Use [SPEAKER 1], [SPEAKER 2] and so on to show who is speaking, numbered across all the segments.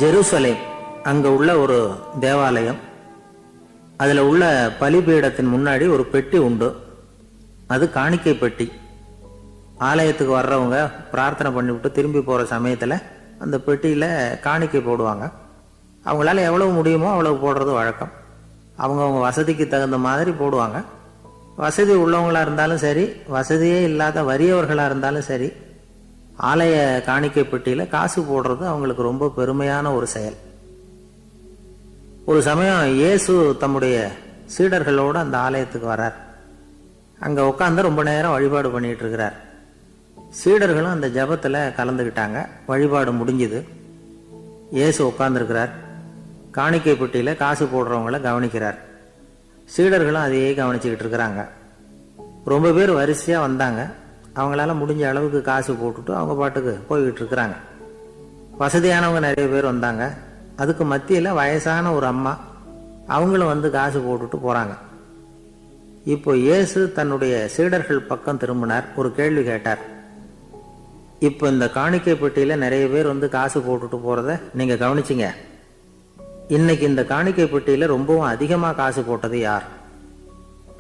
[SPEAKER 1] Jerusalem அங்க உள்ள ஒரு தேவாலயம். அதுல உள்ள பலிபீடத்தின் முன்னாடி ஒரு பெட்டி உண்டு. அது காணிக்கை பெட்டி. ஆலயத்துக்கு வர்றவங்க பிரார்த்தனை பண்ணிவிட்டு திரும்பி போற சமயத்துல அந்த பெட்டியில காணிக்கை போடுவாங்க. அவங்களால எவ்வளவு முடியுமோ அவ்வளவு போடுறது வழக்கம். அவங்கவுங்க வசதிக்கு தகுந்த மாதிரி போடுவாங்க. வசதி உள்ளவங்களா இருந்தாலும் சரி, வசதியே இல்லாத வறியவர்களா இருந்தாலும் சரி, ஆலய காணிக்கை பெட்டியில காசு போடுறது அவங்களுக்கு ரொம்ப பெருமையான ஒரு செயல். ஒரு சமயம் இயேசு தம்முடைய சீடர்களோடு அந்த ஆலயத்துக்கு வர்றார். அங்க உட்காந்து ரொம்ப நேரம் வழிபாடு பண்ணிட்டு இருக்கிறார். சீடர்களும் அந்த ஜபத்துல கலந்துக்கிட்டாங்க. வழிபாடு முடிஞ்சுது. இயேசு உட்கார்ந்துருக்கிறார். காணிக்கை பெட்டியில காசு போடுறவங்கள கவனிக்கிறார். சீடர்களும் அதையே கவனிச்சுக்கிட்டு இருக்கிறாங்க. ரொம்ப பேர் வரிசையா வந்தாங்க. அவங்களால முடிஞ்ச அளவுக்கு காசு போட்டுட்டு அவங்க பாட்டுக்கு போய்கிட்டு இருக்கிறாங்க. வசதியானவங்க நிறைய பேர் வந்தாங்க. அதுக்கு மத்தியில வயசான ஒரு அம்மா, அவங்களும் வந்து காசு போட்டுட்டு போறாங்க. இப்போ இயேசு தன்னுடைய சீடர்கள் பக்கம் திரும்பினார். ஒரு கேள்வி கேட்டார். இப்போ இந்த காணிக்கை பெட்டியில நிறைய பேர் வந்து காசு போட்டுட்டு போறத நீங்க கவனிச்சிங்க. இன்னைக்கு இந்த காணிக்கை பெட்டியில ரொம்பவும் அதிகமா காசு போட்டது யார்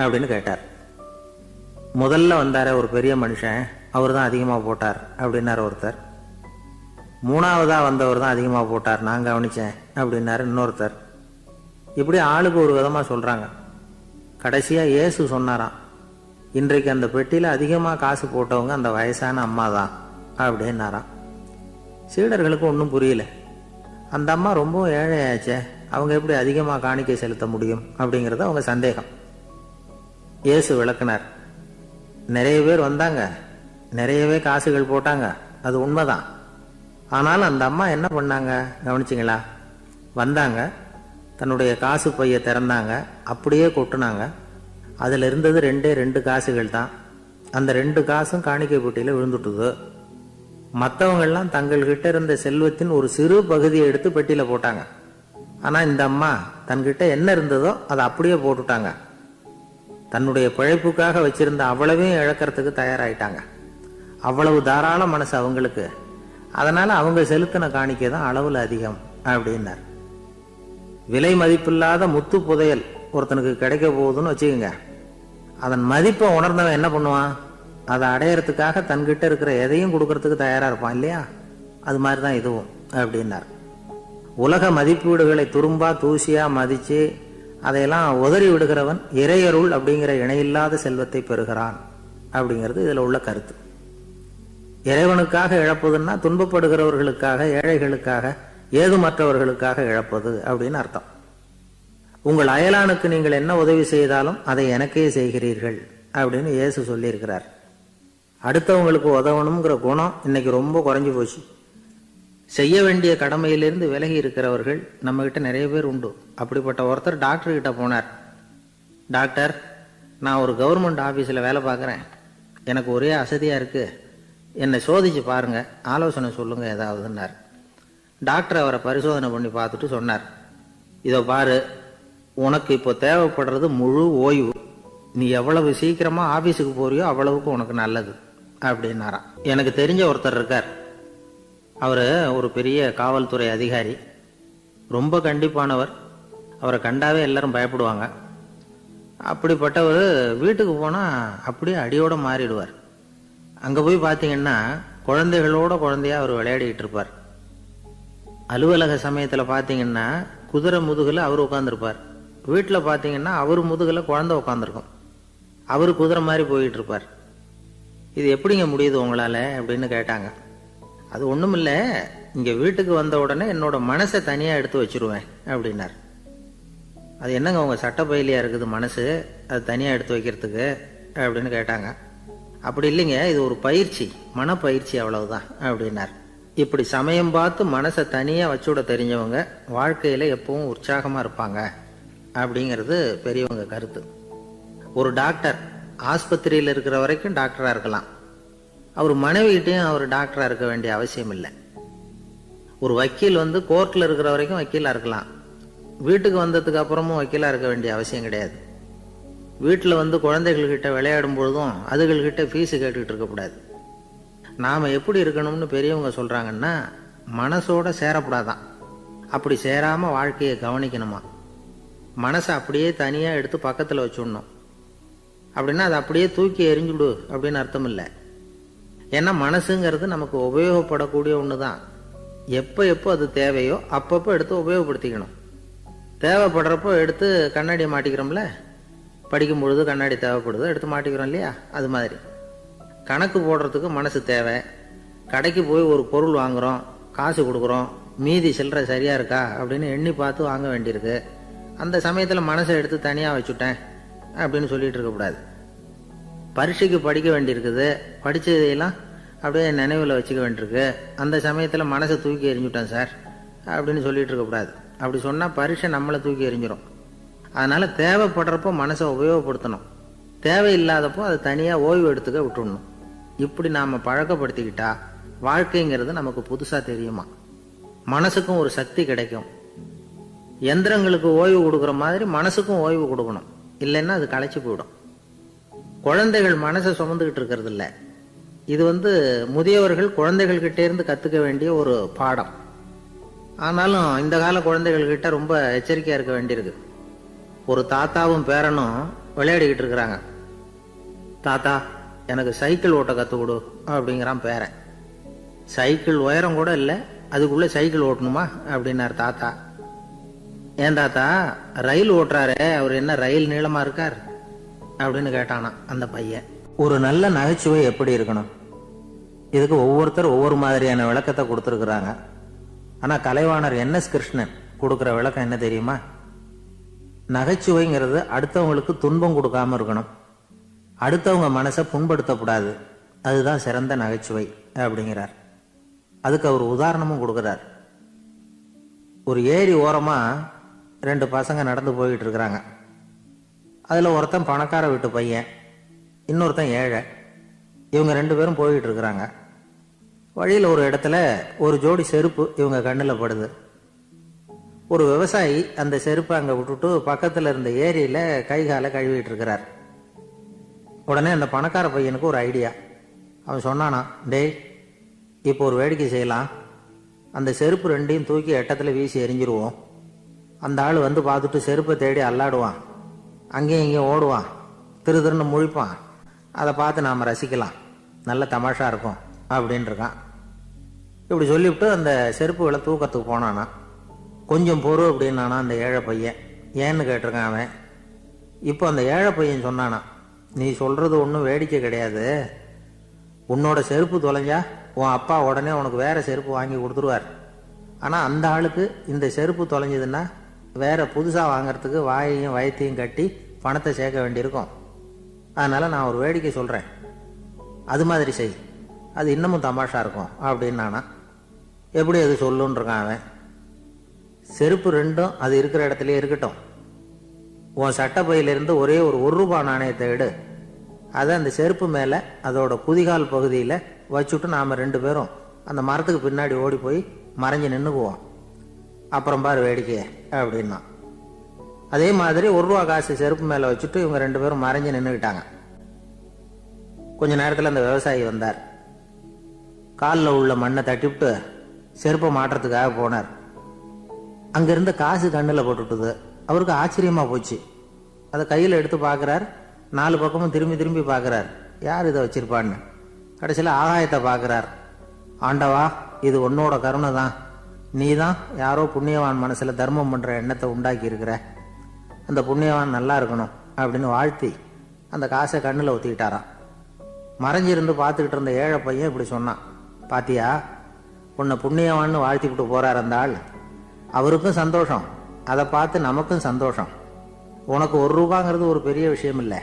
[SPEAKER 1] அப்படின்னு கேட்டார். முதல்ல வந்தார ஒரு பெரிய மனுஷன், அவர் தான் அதிகமா போட்டார் அப்படின்னாரு ஒருத்தர். மூணாவதா வந்தவர் தான் அதிகமா போட்டார், நான் கவனிச்சேன் அப்படின்னாரு இன்னொருத்தர். இப்படி ஆளுக்கு ஒரு விதமா சொல்றாங்க. கடைசியா இயேசு சொன்னாராம், இன்றைக்கு அந்த பெட்டியில அதிகமா காசு போட்டவங்க அந்த வயசான அம்மா தான் அப்படின்னாராம். சீடர்களுக்கு ஒன்றும் புரியல. அந்த அம்மா ரொம்ப ஏழையாச்சே, அவங்க எப்படி அதிகமா காணிக்கை செலுத்த முடியும் அப்படிங்கறது அவங்க சந்தேகம். இயேசு விளக்குனார். நிறைய பேர் வந்தாங்க, நிறையவே காசுகள் போட்டாங்க, அது உண்மைதான். ஆனாலும் அந்த அம்மா என்ன பண்ணாங்க கவனிச்சிங்களா? வந்தாங்க, தன்னுடைய காசு பைய திறந்தாங்க, அப்படியே கொட்டுனாங்க. அதுல இருந்தது ரெண்டு காசுகள் தான். அந்த 2 காசும் காணிக்கை பெட்டியில விழுந்துட்டுது. மற்றவங்கெல்லாம் தங்கள்கிட்ட இருந்த செல்வத்தின் ஒரு சிறு பகுதியை எடுத்து பெட்டியில போட்டாங்க. ஆனா இந்த அம்மா தன்கிட்ட என்ன இருந்ததோ அதை அப்படியே போட்டுட்டாங்க. தன்னுடைய பிழைப்புக்காக வச்சிருந்த அவ்வளவையும் இழக்கிறதுக்கு தயாராயிட்டாங்க. அவ்வளவு தாராள மனசு அவங்களுக்கு. அதனால அவங்க செலுத்தின காணிக்கை தான் அளவுல அதிகம் அப்படின்னார். விலை மதிப்பில்லாத முத்து புதையல் ஒருத்தனுக்கு கிடைக்க போகுதுன்னு வச்சுக்கோங்க. அதன் மதிப்பை உணர்ந்தவன் என்ன பண்ணுவான்? அதை அடையறதுக்காக தன்கிட்ட இருக்கிற எதையும் கொடுக்கறதுக்கு தயாரா இருப்பான் இல்லையா? அது மாதிரிதான் இதுவும் அப்படின்னார். உலக மதிப்பீடுகளை துரும்பா தூசியா மதிச்சு அதையெல்லாம் உதறி விடுகிறவன் இறையருள் அப்படிங்கிற இணையில்லாத செல்வத்தை பெறுகிறான் அப்படிங்கிறது இதுல உள்ள கருத்து. இறைவனுக்காக இழப்பதுன்னா துன்பப்படுகிறவர்களுக்காக, ஏழைகளுக்காக, ஏதுமற்றவர்களுக்காக இழப்பது அப்படின்னு அர்த்தம். உங்கள் அயலானுக்கு நீங்கள் என்ன உதவி செய்தாலும் அதை எனக்கே செய்கிறீர்கள் அப்படின்னு இயேசு சொல்லியிருக்கிறார். அடுத்தவங்களுக்கு உதவணுங்கிற குணம் இன்னைக்கு ரொம்ப குறைஞ்சு போச்சு. செய்ய வேண்டிய கடமையிலிருந்து விலகி இருக்கிறவர்கள் நம்ம கிட்ட நிறைய பேர் உண்டு. அப்படிப்பட்ட ஒருத்தர் டாக்டர் கிட்ட போனார். டாக்டர், நான் ஒரு கவர்மெண்ட் ஆபீஸ்ல வேலை பார்க்குறேன், எனக்கு ஒரே அசதியா இருக்கு, என்னை சோதிச்சு பாருங்க, ஆலோசனை சொல்லுங்க ஏதாவதுன்னார். டாக்டர் அவரை பரிசோதனை பண்ணி பார்த்துட்டு சொன்னார், இதோ பாரு, உனக்கு இப்போ தேவைப்படுறது முழு ஓய்வு. நீ எவ்வளவு சீக்கிரமா ஆபீஸுக்கு போறியோ அவ்வளவுக்கு உனக்கு நல்லது அப்படின்னாராம். எனக்கு தெரிஞ்ச ஒருத்தர் இருக்கார். அவரு ஒரு பெரிய காவல்துறை அதிகாரி, ரொம்ப கண்டிப்பானவர். அவரை கண்டாவே எல்லாரும் பயப்படுவாங்க. அப்படிப்பட்டவர் வீட்டுக்கு போனா அப்படியே அடியோட மாறிடுவார். அங்க போய் பாத்தீங்கன்னா குழந்தைகளோட குழந்தையா அவர் விளையாடிட்டு இருப்பார். அலுவலக சமயத்துல பாத்தீங்கன்னா குதிரை முதுகுல அவர் உட்கார்ந்துருப்பார். வீட்டுல பாத்தீங்கன்னா அவர் முதுகுல குழந்தை உட்காந்துருக்கும். அவரு குதிரை மாதிரி போயிட்டு இருப்பார். இது எப்படிங்க முடியுது உங்களால அப்படின்னு கேட்டாங்க. அது ஒண்ணும் இல்ல, இங்க வீட்டுக்கு வந்த உடனே என்னோட மனசை தனியா எடுத்து வச்சிருவேன் அப்படின்னார். அது என்னங்க உங்க சட்டப்பையிலையா இருக்குது மனசு, அது தனியா எடுத்து வைக்கிறதுக்கு அப்படின்னு கேட்டாங்க. அப்படி இல்லைங்க, இது ஒரு பயிற்சி, மனப்பயிற்சி, அவ்வளவுதான் அப்படின்னார். இப்படி சமயம் பார்த்து மனசை தனியா வச்சுட தெரிஞ்சவங்க வாழ்க்கையில எப்பவும் உற்சாகமா இருப்பாங்க அப்படிங்கிறது பெரியவங்க கருத்து. ஒரு டாக்டர் ஆஸ்பத்திரியில் இருக்கிற வரைக்கும் டாக்டரா இருக்கலாம். அவர் மனைவிகிட்டையும் அவர் டாக்டரா இருக்க வேண்டிய அவசியம் இல்லை. ஒரு வக்கீல் வந்து கோர்ட்ல இருக்கிற வரைக்கும் வக்கீலா இருக்கலாம். வீட்டுக்கு வந்ததுக்கு அப்புறமும் வக்கீலா இருக்க வேண்டிய அவசியம் கிடையாது. வீட்டுல வந்து குழந்தைகள்கிட்ட விளையாடும் பொழுதும் அதுகள்கிட்ட ஃபீஸ் கேட்டுக்கிட்டு இருக்கக்கூடாது. நாம எப்படி இருக்கணும்னு பெரியவங்க சொல்றாங்கன்னா, மனசோட சேரப்படாதான், அப்படி சேராமல் வாழ்க்கையை கவனிக்கணுமா. மனசை அப்படியே தனியாக எடுத்து பக்கத்தில் வச்சுடணும். அப்படின்னா அதை அப்படியே தூக்கி எறிஞ்சுடு அப்படின்னு அர்த்தம் இல்லை. ஏன்னா மனசுங்கிறது நமக்கு உபயோகப்படக்கூடிய ஒன்று தான். எப்போ எப்போ அது தேவையோ அப்பப்போ எடுத்து உபயோகப்படுத்திக்கணும். தேவைப்படுறப்போ எடுத்து கண்ணாடியை மாட்டிக்கிறோம்ல, படிக்கும் பொழுது கண்ணாடி தேவைப்படுது எடுத்து மாட்டிக்கிறோம் இல்லையா, அது மாதிரி கணக்கு போடுறதுக்கு மனசு தேவை. கடைக்கு போய் ஒரு பொருள் வாங்குகிறோம், காசு கொடுக்குறோம், மீதி சில்லறை சரியாக இருக்கா அப்படின்னு எண்ணி பார்த்து வாங்க வேண்டியிருக்கு. அந்த சமயத்தில் மனசை எடுத்து தனியாக வச்சுட்டேன் அப்படின்னு சொல்லிட்டு இருக்கக்கூடாது. பரீட்சைக்கு படிக்க வேண்டியிருக்குது, படித்ததையெல்லாம் அப்படியே நினைவில் வச்சுக்க வேண்டியிருக்கு. அந்த சமயத்தில் மனசை தூக்கி எறிஞ்சுட்டேன் சார் அப்படின்னு சொல்லிட்டு இருக்கக்கூடாது. அப்படி சொன்னால் பரீட்சை நம்மளை தூக்கி எறிஞ்சிடும். அதனால் தேவைப்படுறப்போ மனசை உபயோகப்படுத்தணும், தேவையில்லாதப்போ அதை தனியாக ஓய்வு எடுத்துக்க விட்டுடணும். இப்படி நாம் பழக்கப்படுத்திக்கிட்டா வாழ்க்கைங்கிறது நமக்கு புதுசாக தெரியுமா. மனசுக்கும் ஒரு சக்தி கிடைக்கும். எந்திரங்களுக்கு ஓய்வு கொடுக்குற மாதிரி மனசுக்கும் ஓய்வு கொடுக்கணும், இல்லைன்னா அது களைச்சி போயிடும். குழந்தைகள் மனசை சுமந்துக்கிட்டு இருக்கிறது இல்லை. இது முதியவர்கள் குழந்தைகள்கிட்டே இருந்து கற்றுக்க வேண்டிய ஒரு பாடம். ஆனாலும் இந்த கால குழந்தைகள்கிட்ட ரொம்ப எச்சரிக்கையாக இருக்க வேண்டியிருக்கு. ஒரு தாத்தாவும் பேரனும் விளையாடிக்கிட்டு இருக்கிறாங்க. தாத்தா எனக்கு சைக்கிள் ஓட்ட கற்றுக் கொடு அப்படிங்கிறான் பேரன். சைக்கிள் உயரம் கூட இல்லை, அதுக்குள்ளே சைக்கிள் ஓட்டணுமா அப்படின்னார் தாத்தா. ஏன் தாத்தா, ரயில் ஓட்டுறாரே, அவர் என்ன ரயில் நீளமாக இருக்கார் அப்படின்னு கேட்டானா அந்த பையன். ஒரு நல்ல நகைச்சுவை எப்படி இருக்கணும், இதுக்கு ஒவ்வொருத்தர் ஒவ்வொரு மாதிரியான விளக்கத்தை கொடுத்துருக்குறாங்க. ஆனால் கலைவாணர் NS கிருஷ்ணன் கொடுக்குற விளக்கம் என்ன தெரியுமா? நகைச்சுவைங்கிறது அடுத்தவங்களுக்கு துன்பம் கொடுக்காம இருக்கணும், அடுத்தவங்க மனசை புண்படுத்தக்கூடாது, அதுதான் சிறந்த நகைச்சுவை அப்படிங்கிறார். அதுக்கு அவர் உதாரணமும் கொடுக்குறார். ஒரு ஏரி ஓரமாக 2 பசங்க நடந்து போய்கிட்டு இருக்கிறாங்க. அதில் ஒருத்தன் பணக்கார வீட்டு பையன், இன்னொருத்தன் ஏழை. இவங்க 2 பேரும் போய்கிட்டு இருக்கிறாங்க. வழியில் ஒரு இடத்துல ஒரு ஜோடி செருப்பு இவங்க கண்ணில் படுது. ஒரு விவசாயி அந்த செருப்பை அங்கே விட்டுட்டு பக்கத்தில் இருந்த ஏரியில் கை காலை கழுவிட்டு இருக்கிறார். உடனே அந்த பணக்கார பையனுக்கு ஒரு ஐடியா. அவன் சொன்னானா, டேய் இப்போ ஒரு வேடிக்கை செய்யலாம், அந்த செருப்பு 2ஐயும் தூக்கி எட்டத்தில் வீசி எரிஞ்சிருவோம். அந்த ஆள் பார்த்துட்டு செருப்பை தேடி அல்லாடுவான், அங்கேயும் இங்கேயும் ஓடுவான், திருன்னு முழிப்பான். அதை பார்த்து நாம் ரசிக்கலாம், நல்ல தமாஷா இருக்கும் அப்படின்னு இருக்கான். இப்படி சொல்லிவிட்டு அந்த செருப்புகளை தூக்கத்துக்கு போனானா. கொஞ்சம் பொறு அப்படின்னானா அந்த ஏழை பையன். ஏன்னு கேட்டிருக்கான் அவன். இப்போ அந்த ஏழை பையன் சொன்னானா, நீ சொல்கிறது ஒன்றும் வேடிக்கை கிடையாது, உன்னோட செருப்பு தொலைஞ்சா உன் அப்பா உடனே உனக்கு வேற செருப்பு வாங்கி கொடுத்துருவார். ஆனால் அந்த ஆளுக்கு இந்த செருப்பு தொலைஞ்சதுன்னா வேற புதுசாக வாங்கிறதுக்கு வாயையும் வயத்தையும் கட்டி பணத்தை சேர்க்க வேண்டியிருக்கும். அதனால் நான் ஒரு வேடிக்கை சொல்கிறேன், அது மாதிரி செய், அது இன்னமும் தமாஷா இருக்கும் அப்படின்னானா. எப்படி அது சொல்லுன்னு இருக்கான் அவன். செருப்பு 2ம் அது இருக்கிற இடத்துலயே இருக்கட்டும், உன் சட்டப்பையிலிருந்து ஒரே ஒரு ரூபா நாணயத்தை எடு, அதை அந்த செருப்பு மேலே அதோட குதிகால் பகுதியில் வச்சுட்டு நாம் 2 பேரும் அந்த மரத்துக்கு பின்னாடி ஓடி போய் மறைஞ்சு நின்றுக்குவோம், அப்புறம் பாரு வேடிக்கையே அப்படின்னா. அதே மாதிரி ரூபா காசு செருப்பு மேலே வச்சுட்டு இவங்க 2 பேரும் மறைஞ்சு நின்றுக்கிட்டாங்க. கொஞ்ச நேரத்தில் அந்த விவசாயி வந்தார். காலில் உள்ள மண்ணை தட்டிவிட்டு செருப்பை மாட்டுறதுக்காக போனார். அங்கிருந்த காசு கண்ணில் போட்டுட்டுது. அவருக்கு ஆச்சரியமாக போச்சு. அதை கையில் எடுத்து பார்க்குறார். 4 பக்கமும் திரும்பி திரும்பி பார்க்குறார், யார் இதை வச்சிருப்பான்னு. கடைசியில் ஆகாயத்தை பார்க்குறார். ஆண்டவா, இது உன்னோட கருணை தான், நீ தான் யாரோ புண்ணியவான் மனசில் தர்மம் பண்ணுற எண்ணத்தை உண்டாக்கி இருக்கிற, அந்த புண்ணியவான் நல்லா இருக்கணும் அப்படின்னு வாழ்த்தி அந்த காசை கண்ணில் ஒத்திக்கிட்டாராம். மறைஞ்சிருந்து பார்த்துக்கிட்டு இருந்த ஏழை பையன் இப்படி சொன்னான், பாத்தியா, உன்னை புண்ணியவான்னு வாழ்த்திக்கிட்டு போறார் அந்த ஆள், அவருக்கும் சந்தோஷம், அதை பார்த்து நமக்கும் சந்தோஷம். உனக்கு ரூபாங்கிறது ஒரு பெரிய விஷயம் இல்லை,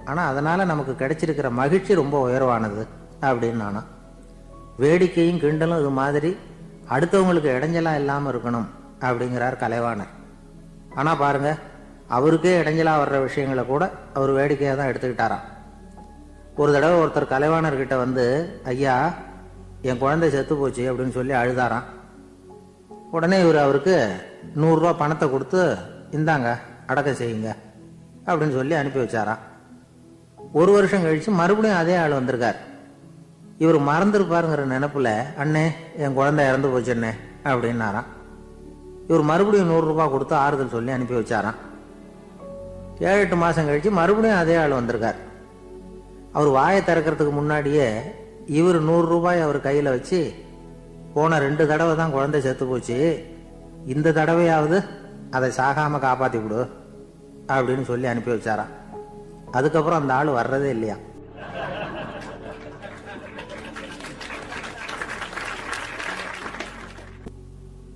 [SPEAKER 1] ஆனால் அதனால் நமக்கு கிடைச்சிருக்கிற மகிழ்ச்சி ரொம்ப உயர்வானது அப்படின்னு நானா. வேடிக்கையும் கிண்டலும் இது மாதிரி அடுத்தவங்களுக்கு இடைஞ்சலாக இல்லாமல் இருக்கணும் அப்படிங்கிறார் கலைவாணர். ஆனால் பாருங்க, அவருக்கே இடைஞ்சலாக வர்ற விஷயங்களை கூட அவர் வேடிக்கையாக தான் எடுத்துக்கிட்டாராம். ஒரு தடவை ஒருத்தர் கலைவாணர்கிட்ட ஐயா என் குழந்தை செத்து போச்சு அப்படின்னு சொல்லி அழுதாராம். உடனே இவர் அவருக்கு 100 ரூபா பணத்தை கொடுத்து, இந்தாங்க அடக்கம் செய்யுங்க அப்படின்னு சொல்லி அனுப்பி வச்சாராம். 1 வருஷம் கழிச்சு மறுபடியும் அதே ஆள் வந்திருக்கார். இவர் மறந்துருப்பாருங்கிற நினைப்புல, அண்ணே என் குழந்தை இறந்து போச்சுண்ணே அப்படின்னாராம். இவர் மறுபடியும் 100 ரூபாய் கொடுத்து ஆறுதல் சொல்லி அனுப்பி வச்சாராம். 7-8 மாதம் கழித்து மறுபடியும் அதே ஆள் வந்திருக்கார். அவர் வாயை திறக்கிறதுக்கு முன்னாடியே இவர் 100 ரூபாய் அவர் கையில் வச்சு, போன 2 தடவை தான் குழந்தை செத்து போச்சு, இந்த தடவையாவது அதை சாகாமல் காப்பாற்றி விடு அப்படின்னு சொல்லி அனுப்பி வச்சாராம். அதுக்கப்புறம் அந்த ஆள் வர்றதே இல்லையா.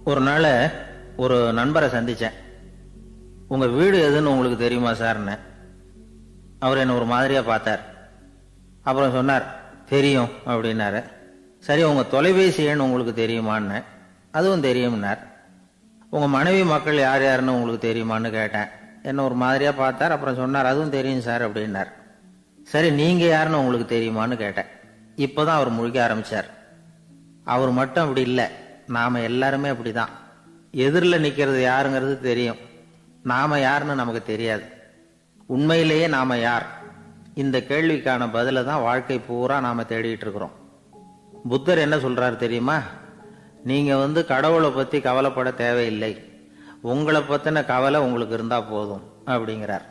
[SPEAKER 1] ஒரு நாள் ஒரு நண்பரை சந்தித்தேன். உங்கள் வீடு எதுன்னு உங்களுக்கு தெரியுமா சார்ன்னு. அவர் என்னை ஒரு மாதிரியாக பார்த்தார். அப்புறம் சொன்னார், தெரியும் அப்படின்னாரு. சரி, உங்கள் தொலைபேசி எண் உங்களுக்கு தெரியுமான்னு. அதுவும் தெரியும்னார். உங்கள் மனைவி மக்கள் யார் யாருன்னு உங்களுக்கு தெரியுமான்னு கேட்டேன். என்ன ஒரு மாதிரியாக பார்த்தார். அப்புறம் சொன்னார், அதுவும் தெரியும் சார் அப்படின்னார். சரி, நீங்கள் யாருன்னு உங்களுக்கு தெரியுமான்னு கேட்டேன். இப்போ தான் அவர் முழிக்க ஆரம்பித்தார். அவர் மட்டும் அப்படி இல்லை, நாம் எல்லாருமே அப்படி தான். எதிரில் நிற்கிறது யாருங்கிறது தெரியும், நாம் யாருன்னு நமக்கு தெரியாது. உண்மையிலேயே நாம் யார்? இந்த கேள்விக்கான பதிலை தான் வாழ்க்கை பூரா நாம் தேடிட்டு இருக்கிறோம். புத்தர் என்ன சொல்றாரு தெரியுமா? நீங்க கடவுளை பத்தி கவலைப்பட தேவையில்லை, உங்களை பத்தின கவலை உங்களுக்கு இருந்தா போதும் அப்படிங்கிறார்.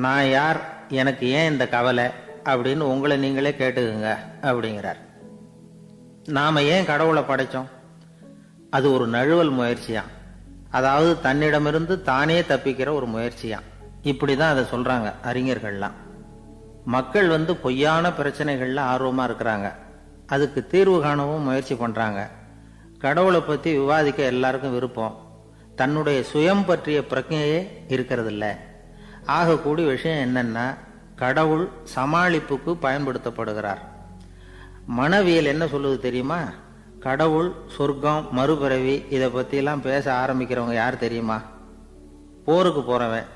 [SPEAKER 1] நான் யார், எனக்கு ஏன் இந்த கவலை அப்படின்னு உங்களை நீங்களே கேட்டுக்குங்க அப்படிங்கிறார். நாம ஏன் கடவுளை படைச்சோம்? அது ஒரு நழுவல் முயற்சியாம். அதாவது தன்னிடமிருந்து தானே தப்பிக்கிற ஒரு முயற்சியாம். இப்படிதான் அதை சொல்றாங்க அறிஞர்கள்லாம். மக்கள் பொய்யான பிரச்சனைகள்ல ஆர்வமா இருக்கிறாங்க, அதுக்கு தீர்வு காணவும் முயற்சி பண்றாங்க. கடவுளை பத்தி விவாதிக்க எல்லாருக்கும் விருப்பம், தன்னுடைய சுயம் பற்றிய பிரச்சனையே இருக்கிறது இல்லை. ஆகக்கூடிய விஷயம் என்னன்னா, கடவுள் சமாளிப்புக்கு பயன்படுத்தப்படுகிறார். மனவியல் என்ன சொல்லுது தெரியுமா? கடவுள், சொர்க்கம், மறுபிறவி இதை பற்றிலாம் பேச ஆரம்பிக்கிறவங்க யார் தெரியுமா? போருக்கு போறவன்,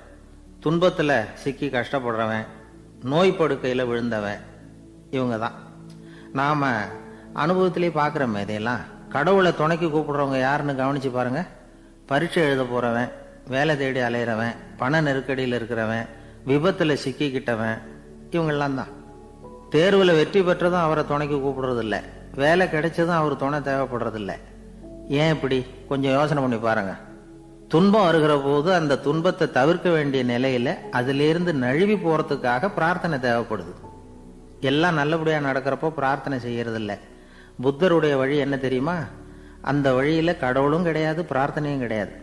[SPEAKER 1] துன்பத்தில் சிக்கி கஷ்டப்படுறவன், நோய் படுக்கையில் விழுந்தவன், இவங்க தான். நாம் அனுபவத்திலே பார்க்குறோமே இதையெல்லாம். கடவுளை துணைக்கு கூப்பிடுறவங்க யாருன்னு கவனித்து பாருங்க. பரீட்சை எழுத போகிறவன், வேலை தேடி அலையிறவன், பண நெருக்கடியில் இருக்கிறவன், விபத்தில் சிக்கிக்கிட்டவன், இவங்கெல்லாம் தான். தேர்வில் வெற்றி பெற்றதும் அவரை துணைக்கு கூப்பிடுறதில்ல, வேலை கிடைச்சதும் அவர் துணை தேவைப்படுறதில்ல. ஏன் இப்படி? கொஞ்சம் யோசனை பண்ணி பாருங்க. துன்பம் வருகிற போது அந்த துன்பத்தை தவிர்க்க வேண்டிய நிலையில அதிலிருந்து நழுவி போறதுக்காக பிரார்த்தனை தேவைப்படுது. எல்லாம் நல்லபடியா நடக்கிறப்போ பிரார்த்தனை செய்யறதில்ல. புத்தருடைய வழி என்ன தெரியுமா? அந்த வழியில கடவுளும் கிடையாது, பிரார்த்தனையும் கிடையாது.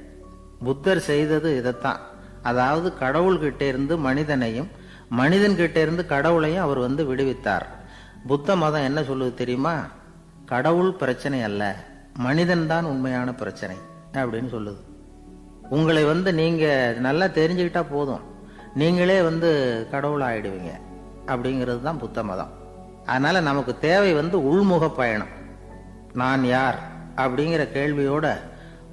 [SPEAKER 1] புத்தர் செய்தது இதைத்தான். அதாவது கடவுள்கிட்ட இருந்து மனிதனையும், மனிதன் கிட்ட இருந்து கடவுளையும் அவர் விடுவித்தார். புத்த மதம் என்ன சொல்லுது தெரியுமா? கடவுள் பிரச்சனை அல்ல, மனிதன் தான் உண்மையான பிரச்சனை அப்படின்னு சொல்லுது. உங்களை நீங்க நல்லா தெரிஞ்சுக்கிட்டா போதும், நீங்களே கடவுள் ஆயிடுவீங்க அப்படிங்கிறது தான் புத்த மதம். அதனால நமக்கு தேவை உள்முக பயணம். நான் யார் அப்படிங்கிற கேள்வியோட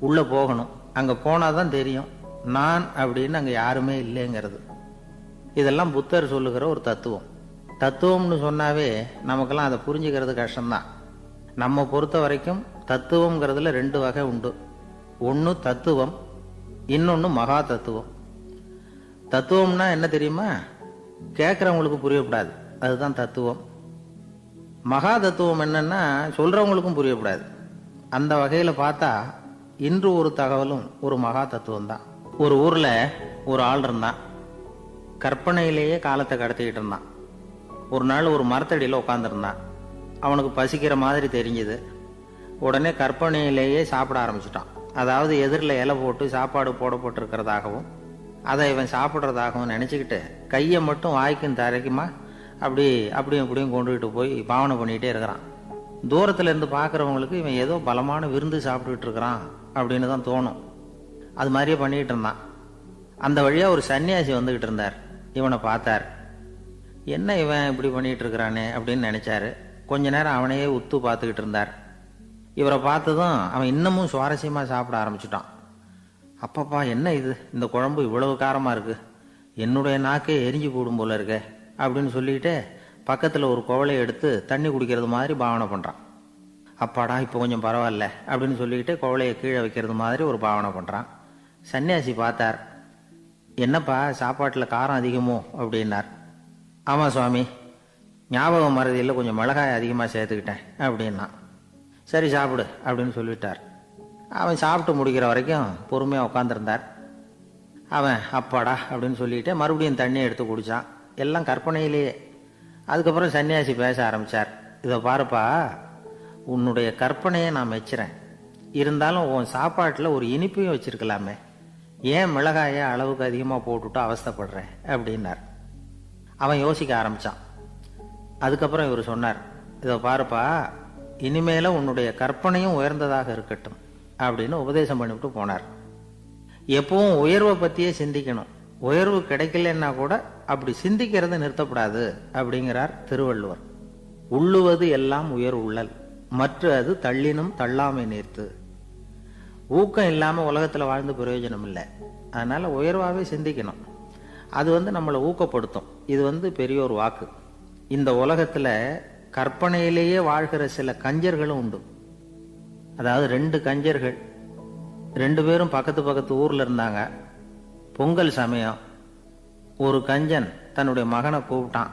[SPEAKER 1] உள்ள போகணும். அங்க போனாதான் தெரியும் நான் அப்படின்னு அங்க யாருமே இல்லைங்கிறது. இதெல்லாம் புத்தர் சொல்லுகிற ஒரு தத்துவம். தத்துவம்னு சொன்னாவே நமக்கெல்லாம் அதை புரிஞ்சுக்கிறது கஷ்டம்தான். நம்ம பொறுத்த வரைக்கும் தத்துவம்ங்கிறதுல 2 வகை உண்டு. ஒன்று தத்துவம், இன்னொன்று மகா தத்துவம். தத்துவம்னா என்ன தெரியுமா? கேட்குறவங்களுக்கு புரியப்படாது, அதுதான் தத்துவம். மகா தத்துவம் என்னன்னா சொல்றவங்களுக்கும் புரியப்படாது. அந்த வகையில் பார்த்தா இன்று ஒரு தகவலும் ஒரு மகா தத்துவம் தான். ஒரு ஊர்ல ஒரு ஆள் இருந்தான். கற்பனையிலேயே காலத்தை கடத்திக்கிட்டு இருந்தான். ஒரு நாள் ஒரு மரத்தடியில் உட்காந்துருந்தான். அவனுக்கு பசிக்கிற மாதிரி தெரிஞ்சுது. உடனே கற்பனையிலேயே சாப்பிட ஆரம்பிச்சிட்டான். அதாவது எதிரில் இலை போட்டு சாப்பாடு போடப்பட்டிருக்கிறதாகவும் அதை இவன் சாப்பிட்றதாகவும் நினச்சிக்கிட்டு கையை மட்டும் வாய்க்கும் தரைக்குமா அப்படியும் இப்படியும் கொண்டுகிட்டு போய் பாவனை பண்ணிகிட்டே இருக்கிறான். தூரத்தில் இருந்து பார்க்குறவங்களுக்கு இவன் ஏதோ பலமான விருந்து சாப்பிட்டுக்கிட்டு இருக்கிறான் அப்படின்னு தான் தோணும். அது மாதிரியே பண்ணிக்கிட்டு இருந்தான். அந்த வழியாக ஒரு சன்னியாசி வந்துக்கிட்டு இருந்தார். இவனை பார்த்தார். என்ன இவன் இப்படி பண்ணிகிட்டு இருக்கிறானே அப்படின்னு நினச்சாரு. கொஞ்ச நேரம் அவனையே உத்து பார்த்துக்கிட்டு இருந்தார். இவரை பார்த்ததும் அவன் இன்னமும் சுவாரஸ்யமாக சாப்பிட ஆரம்பிச்சிட்டான். அப்பப்பா, என்ன இது, இந்த குழம்பு இவ்வளவு காரமாக இருக்கு, என்னுடைய நாக்கே எரிஞ்சு போடும் போல இருக்க அப்படின்னு சொல்லிட்டு பக்கத்தில் ஒரு குவளையை எடுத்து தண்ணி குடிக்கிறது மாதிரி பாவனை பண்ணுறான். அப்பாடா, இப்போ கொஞ்சம் பரவாயில்ல அப்படின்னு சொல்லிக்கிட்டு குவளையை கீழே வைக்கிறது மாதிரி ஒரு பாவனை பண்ணுறான். சன்னியாசி பார்த்தார். என்னப்பா, சாப்பாட்டில் காரம் அதிகமோ அப்படின்னார். ஆமாம் சுவாமி, ஞாபகம் மறதியில் கொஞ்சம் மிளகாய் அதிகமாக சேர்த்துக்கிட்டேன் அப்படின்னா. சரி சாப்பிடு அப்படின்னு சொல்லிட்டார். அவன் சாப்பிட்டு முடிக்கிற வரைக்கும் பொறுமையாக உட்காந்துருந்தார். அவன் அப்பாடா அப்படின்னு சொல்லிட்டு மறுபடியும் தண்ணியை எடுத்து குடித்தான். எல்லாம் கற்பனையிலேயே. அதுக்கப்புறம் சன்னியாசி பேச ஆரம்பித்தார். இதை பாருப்பா, உன்னுடைய கற்பனையை நான் மெச்சுறேன். இருந்தாலும் உன் சாப்பாட்டில் ஒரு இனிப்பையும் வச்சிருக்கலாமே, ஏன் மிளகாயை அளவுக்கு அதிகமாக போட்டுவிட்டு அவஸ்தைப்படுறேன் அப்படின்னார். அவன் யோசிக்க ஆரம்பித்தான். அதுக்கப்புறம் இவர் சொன்னார், இதை பாருப்பா, இனிமேல உன்னுடைய கற்பனையும் உயர்ந்ததாக இருக்கட்டும் அப்படின்னு உபதேசம் பண்ணிவிட்டு போனார். எப்பவும் உயர்வை பற்றியே சிந்திக்கணும். உயர்வு கிடைக்கலன்னா கூட அப்படி சிந்திக்கிறது நிறுத்தப்படாது அப்படிங்கிறார் திருவள்ளுவர். உள்ளுவது எல்லாம் உயர் உள்ளல், மற்ற அது தள்ளினும் தள்ளாமை நேர்த்து. ஊக்கம் இல்லாமல் உலகத்தில் வாழ்ந்து பிரயோஜனம் இல்லை. அதனால உயர்வாகவே சிந்திக்கணும். அது நம்மளை ஊக்கப்படுத்தும். இது பெரியோர் வாக்கு. இந்த உலகத்தில் கற்பனையிலேயே வாழ்கிற சில கஞ்சர்களும் உண்டு. அதாவது 2 கஞ்சர்கள் 2 பேரும் பக்கத்து பக்கத்து ஊரில் இருந்தாங்க. பொங்கல் சமயம் ஒரு கஞ்சன் தன்னுடைய மகனை கூப்பிட்டான்.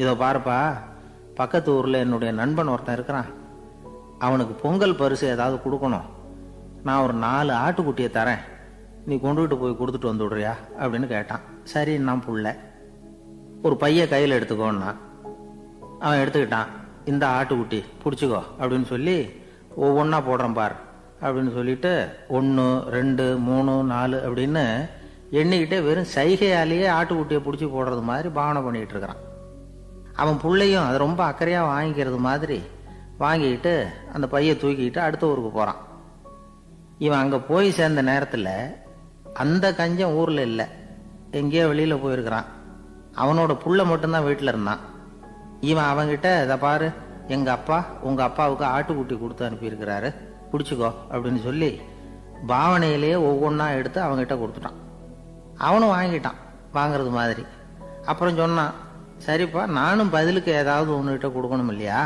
[SPEAKER 1] இதோ பாருப்பா, பக்கத்து ஊரில் என்னுடைய நண்பன் ஒருத்தன் இருக்கிறான். அவனுக்கு பொங்கல் பரிசு ஏதாவது கொடுக்கணும். நான் ஒரு 4 ஆட்டுக்குட்டியை தரேன், நீ கொண்டுகிட்டு போய் கொடுத்துட்டு வந்து விடுறியா அப்படின்னு கேட்டான். சரி, நான் புள்ள ஒரு பைய கையில் எடுத்துக்கோன்னா அவன் எடுத்துக்கிட்டான். இந்த ஆட்டுக்குட்டி பிடிச்சிக்கோ அப்படின்னு சொல்லி ஒவ்வொன்றா போடுறேன் பார் அப்படின்னு சொல்லிட்டு 1 2 3 4 அப்படின்னு எண்ணிக்கிட்டே வெறும் சைகையாலேயே ஆட்டுக்குட்டியை பிடிச்சி போடுறது மாதிரி பாவனை பண்ணிக்கிட்டு இருக்கிறான். அவன் பிள்ளையும் அதை ரொம்ப அக்கறையாக வாங்கிக்கிறது மாதிரி வாங்கிக்கிட்டு அந்த பையை தூக்கிக்கிட்டு அடுத்த ஊருக்கு போகிறான். இவன் அங்கே போய் சேர்ந்த நேரத்தில் அந்த கஞ்சன் ஊரில் இல்லை, எங்கேயோ வெளியில் போயிருக்கிறான். அவனோட புள்ள மட்டும்தான் வீட்டில் இருந்தான். இவன் அவங்கிட்ட, இதை பாரு, எங்கள் அப்பா உங்கள் அப்பாவுக்கு ஆட்டுக்குட்டி கொடுத்து அனுப்பியிருக்கிறாரு, பிடிச்சிக்கோ அப்படின்னு சொல்லி பாவனையிலேயே ஒவ்வொன்றா எடுத்து அவங்ககிட்ட கொடுத்துட்டான். அவனும் வாங்கிட்டான் வாங்கிறது மாதிரி. அப்புறம் சொன்னான், சரிப்பா, நானும் பதிலுக்கு ஏதாவது ஒன்றுகிட்ட கொடுக்கணும் இல்லையா,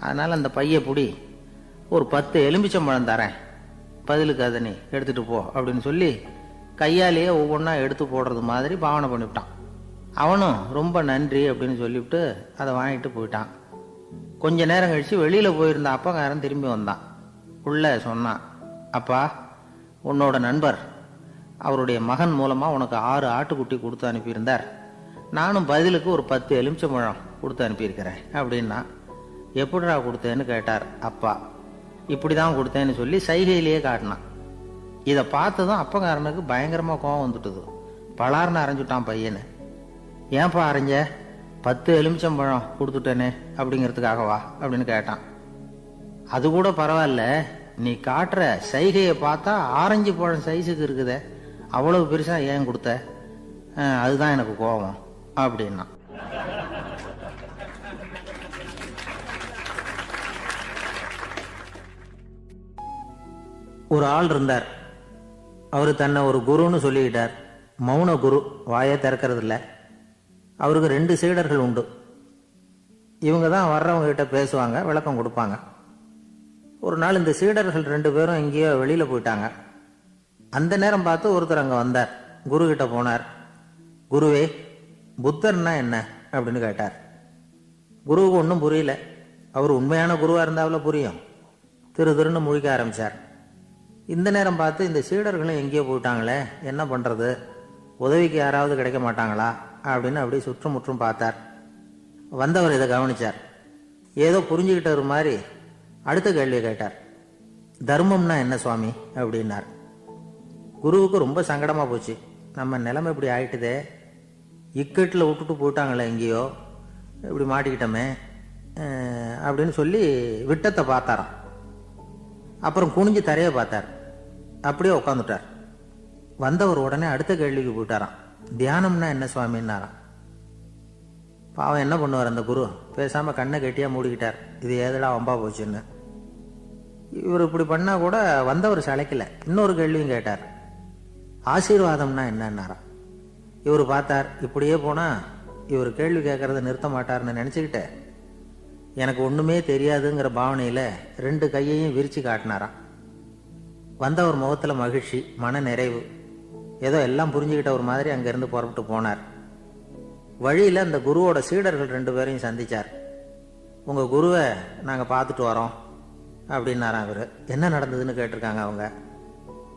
[SPEAKER 1] அதனால் அந்த பைய பிடி, ஒரு 10 எலுமிச்சம்பழம் தரேன், பதிலுக்கு அதை நீ எடுத்துகிட்டு போ அப்படின்னு சொல்லி கையாலேயே ஒவ்வொன்றா எடுத்து போடுறது மாதிரி பாவனை பண்ணிவிட்டான். அவனும் ரொம்ப நன்றி அப்படின்னு சொல்லிவிட்டு அதை வாங்கிட்டு போயிட்டான். கொஞ்ச நேரம் கழித்து வெளியில் போயிருந்த அப்பங்காரன் திரும்பி வந்தான். உள்ள சொன்னான், அப்பா, உன்னோட நண்பர் அவருடைய மகன் மூலமாக உனக்கு 6 ஆட்டுக்குட்டி கொடுத்து அனுப்பியிருந்தார், நானும் பதிலுக்கு ஒரு 10 எலுமிச்சம்பழம் கொடுத்து அனுப்பியிருக்கிறேன் அப்படின்னா. எப்படிடா கொடுத்தேன்னு கேட்டார் அப்பா. இப்படி தான் கொடுத்தேன்னு சொல்லி சைகையிலேயே காட்டினான். இதை பார்த்ததும் அப்பங்காரனுக்கு பயங்கரமாக கோவம் வந்துட்டுது. பலார்னு அரைஞ்சுட்டான் பையனை. ஏன்பா அரைஞ்ச? 10 எலுமிச்சம்பழம் கொடுத்துட்டேனே அப்படிங்கிறதுக்காகவா அப்படின்னு கேட்டான். அது கூட பரவாயில்ல, நீ காட்டுற சைகையை பார்த்தா ஆரஞ்சு பழம் சைஸுக்கு இருக்குதே, அவ்வளவு பெருசா ஏன் கொடுத்த? அதுதான் எனக்கு கோபம் அப்படின்னா. ஒரு ஆள் இருந்தார். அவரு தன்னை ஒரு குருன்னு சொல்லிக்கிட்டார். மௌன குரு, வாயை திறக்கிறது இல்லை. அவருக்கு 2 சீடர்கள் உண்டு. இவங்க தான் வர்றவங்க கிட்ட பேசுவாங்க, விளக்கம் கொடுப்பாங்க. ஒரு நாள் இந்த சீடர்கள் 2 பேரும் எங்கேயோ வெளியில போயிட்டாங்க. அந்த நேரம் பார்த்து ஒருத்தர் அங்க வந்தார். குரு கிட்ட போனார். குருவே, புத்தர்னா என்ன அப்படின்னு கேட்டார். குருவுக்கு ஒன்றும் புரியல. அவர் உண்மையான குருவா இருந்தாவில புரியும். திருன்னு முழிக்க ஆரம்பிச்சார். இந்த நேரம் பார்த்து இந்த சீடர்களும் எங்கேயோ போயிட்டாங்களே, என்ன பண்றது, உதவிக்கு யாராவது கிடைக்க மாட்டாங்களா அப்படின்னு அப்படியே சுற்றுமுற்றும் பார்த்தார். வந்தவர் இதை கவனிச்சார். ஏதோ புரிஞ்சுக்கிட்டவர் மாதிரி அடுத்த கேள்வியை கேட்டார். தர்மம்னா என்ன சுவாமி அப்படின்னார். குருவுக்கு ரொம்ப சங்கடமா போச்சு. நம்ம நிலைமை இப்படி ஆயிட்டுதே, இக்கட்டில் விட்டுட்டு போயிட்டாங்களே, எங்கேயோ இப்படி மாட்டிக்கிட்டோமே அப்படின்னு சொல்லி விட்டத்தை பார்த்தாராம். அப்புறம் குனிஞ்சு தரைய பார்த்தார். அப்படியே உட்காந்துட்டார். வந்தவர் உடனே அடுத்த கேள்விக்கு போயிட்டாராம். தியானம்னா என்ன சுவாமின்னாராம். பாவம் என்ன பண்ணுவார் அந்த குரு, பேசாம கண்ணை கெட்டியா மூடிக்கிட்டார். இது ஏதடா வம்பா போச்சுன்னு. இவர் இப்படி பண்ணா கூட வந்தவர் சளைக்கல. இன்னொரு கேள்வியும் கேட்டார். ஆசீர்வாதம்னா என்னன்னாராம். இவர் பார்த்தார், இப்படியே போனா இவர் கேள்வி கேட்கறத நிறுத்த மாட்டார்னு நினைச்சுக்கிட்டு எனக்கு ஒண்ணுமே தெரியாதுங்கிற பாவனையில 2 கையையும் விரிச்சு காட்டினாராம். வந்தவர் முகத்துல மகிழ்ச்சி, மன நிறைவு, ஏதோ எல்லாம் புரிஞ்சுக்கிட்ட ஒரு மாதிரி அங்கிருந்து புறப்பட்டு போனார். வழியில அந்த குருவோட சீடர்கள் 2 பேரையும் சந்திச்சார். உங்க குருவை நாங்க பார்த்துட்டு வரோம், அப்படின்னாராம். இவர் என்ன நடந்ததுன்னு கேட்டிருக்காங்க அவங்க.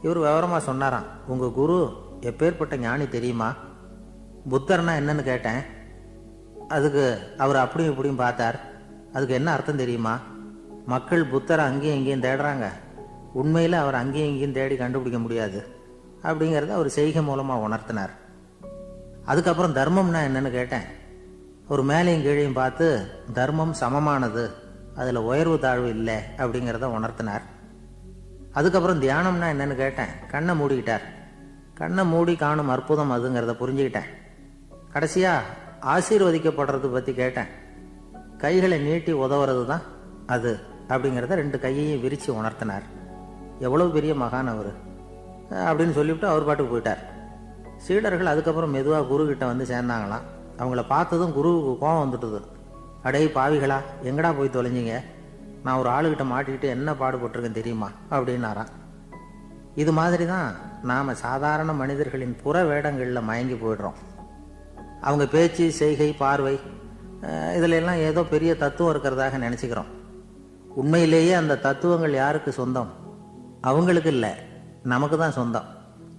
[SPEAKER 1] இவர் விவரமாக சொன்னாராம். உங்கள் குரு எப்பேற்பட்ட ஞானி தெரியுமா? புத்தர்னா என்னன்னு கேட்டேன். அதுக்கு அவர் அப்படியும் இப்படியும் பார்த்தார். அதுக்கு என்ன அர்த்தம் தெரியுமா? மக்கள் புத்தரை அங்கேயும் இங்கேயும் தேடுறாங்க, உண்மையில் அவர் அங்கேயும் இங்கேயும் தேடி கண்டுபிடிக்க முடியாது அப்படிங்கிறத அவர் செய்கை மூலமாக உணர்த்தினார். அதுக்கப்புறம் தர்மம்னா என்னன்னு கேட்டேன். ஒரு மேலையும் கீழையும் பார்த்து தர்மம் சமமானது, அதில் உயர்வு தாழ்வு இல்லை அப்படிங்கிறத உணர்த்தினார். அதுக்கப்புறம் தியானம்னா என்னன்னு கேட்டேன். கண்ணை மூடிக்கிட்டார். கண்ணை மூடி காணும் அற்புதம் அதுங்கிறத புரிஞ்சுக்கிட்டேன். கடைசியாக ஆசீர்வதிக்கப்படுறது பற்றி கேட்டேன். கைகளை நீட்டி உதவுறது தான் அது அப்படிங்கிறத 2 கையையும் விரித்து உணர்த்தினார். எவ்வளோ பெரிய மகான் அவர் அப்படின்னு சொல்லிவிட்டு அவர் பாட்டுக்கு போயிட்டார். சீடர்கள் அதுக்கப்புறம் மெதுவாக குருக்கிட்ட வந்து சேர்ந்தாங்களாம். அவங்கள பார்த்ததும் குருவுக்கு கோபம் வந்துட்டுது. அடே பாவிகளா, எங்கடா போய் தொலைஞ்சிங்க? நான் ஒரு ஆளுகிட்ட மாட்டிக்கிட்டு என்ன பாடுபட்டிருக்கேன் தெரியுமா அப்படின்னாராம். இது மாதிரி தான் நாம் சாதாரண மனிதர்களின் புற வேடங்களில் மயங்கி போயிடுறோம். அவங்க பேச்சு, செய்கை, பார்வை இதிலெல்லாம் ஏதோ பெரிய தத்துவம் இருக்கிறதாக நினச்சிக்கிறோம். உண்மையிலேயே அந்த தத்துவங்கள் யாருக்கு சொந்தம்? அவங்களுக்கு இல்லை, நமக்கு தான் சொந்தம்.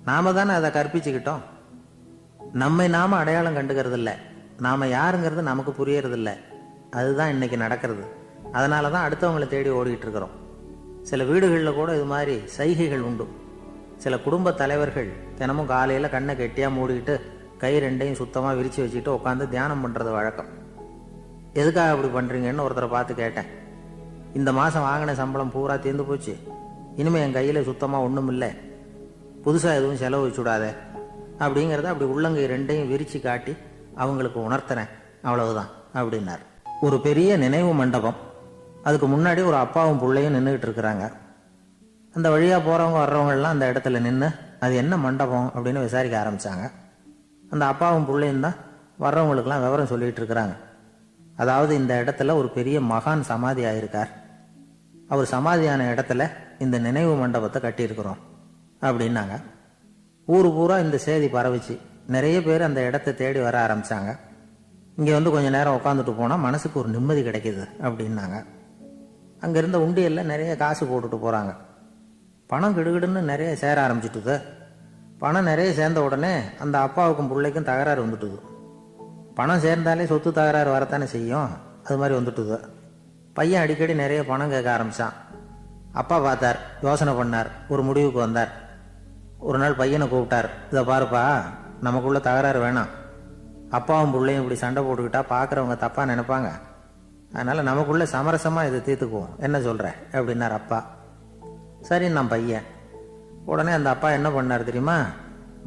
[SPEAKER 1] நாம தானே அதை கற்பிச்சுக்கிட்டோம். நம்மை நாம அடையாளம் கண்டுக்கிறது இல்லை, நாம யாருங்கிறது நமக்கு புரியறதில்லை. அதுதான் இன்னைக்கு நடக்கிறது. அதனால தான் அடுத்தவங்களை தேடி ஓடிக்கிட்டு இருக்கிறோம். சில வீடுகளில் கூட இது மாதிரி சைகைகள் உண்டு. சில குடும்ப தலைவர்கள் தினமும் காலையில் கண்ணை கெட்டியாக மூடிக்கிட்டு கை 2யும் சுத்தமாக விரித்து வச்சுக்கிட்டு உட்காந்து தியானம் பண்ணுறது வழக்கம். எதுக்காக அப்படி பண்ணுறீங்கன்னு ஒருத்தரை பார்த்து கேட்டேன். இந்த மாதம் வாங்கின சம்பளம் பூரா தீர்ந்து போச்சு, இனிமேல் என் கையில் சுத்தமாக ஒன்றும் இல்லை, புதுசாக எதுவும் செலவு வச்சுடாத அப்படிங்கிறத அப்படி உள்ளங்கை 2யும் விரித்து காட்டி அவங்களுக்கு உணர்த்துறேன், அவ்வளவுதான் அப்படின்னார். ஒரு பெரிய நினைவு மண்டபம். அதுக்கு முன்னாடி ஒரு அப்பாவும் பிள்ளையும் நின்றுக்கிட்டு இருக்கிறாங்க. அந்த வழியாக போகிறவங்க வர்றவங்கெல்லாம் அந்த இடத்துல நின்று அது என்ன மண்டபம் அப்படின்னு விசாரிக்க ஆரம்பித்தாங்க. அந்த அப்பாவும் பிள்ளையும் தான் வர்றவங்களுக்கெல்லாம் விவரம் சொல்லிகிட்டு இருக்கிறாங்க. அதாவது இந்த இடத்துல ஒரு பெரிய மகான் சமாதி ஆயிருக்கார், அவர் சமாதியான இடத்துல இந்த நினைவு மண்டபத்தை கட்டியிருக்கிறோம் அப்படின்னாங்க. ஊர் பூரா இந்த செய்தி பரவிச்சு. நிறைய பேர் அந்த இடத்தை தேடி வர ஆரம்பித்தாங்க. இங்கே வந்து கொஞ்சம் நேரம் உட்காந்துட்டு போனால் மனசுக்கு ஒரு நிம்மதி கிடைக்கிது அப்படின்னாங்க. அங்கே இருந்த உண்டியலில் நிறைய காசு போட்டுட்டு போகிறாங்க. பணம் கிடுகிடுன்னு நிறைய சேர ஆரம்பிச்சுட்டுது. பணம் நிறைய சேர்ந்த உடனே அந்த அப்பாவுக்கும் பிள்ளைக்கும் தகராறு வந்துட்டுது. பணம் சேர்ந்தாலே சொத்து தகராறு வரத்தானே செய்யும், அது மாதிரி வந்துட்டுது. பையன் அடிக்கடி நிறைய பணம் கேட்க ஆரம்பித்தான். அப்பா பார்த்தார், யோசனை பண்ணார், ஒரு முடிவுக்கு வந்தார். ஒரு நாள் பையனை கூப்பிட்டார். இதை பாருப்பா, நமக்குள்ள தகராறு வேணாம். அப்பாவும் பிள்ளையும் இப்படி சண்டை போட்டுக்கிட்டா பார்க்குறவங்க தப்பாக நினைப்பாங்க. அதனால் நமக்குள்ள சமரசமாக இதை தீர்த்துக்குவோம், என்ன சொல்கிற அப்படின்னார் அப்பா. சரி நான் பையன். உடனே அந்த அப்பா என்ன பண்ணார் தெரியுமா?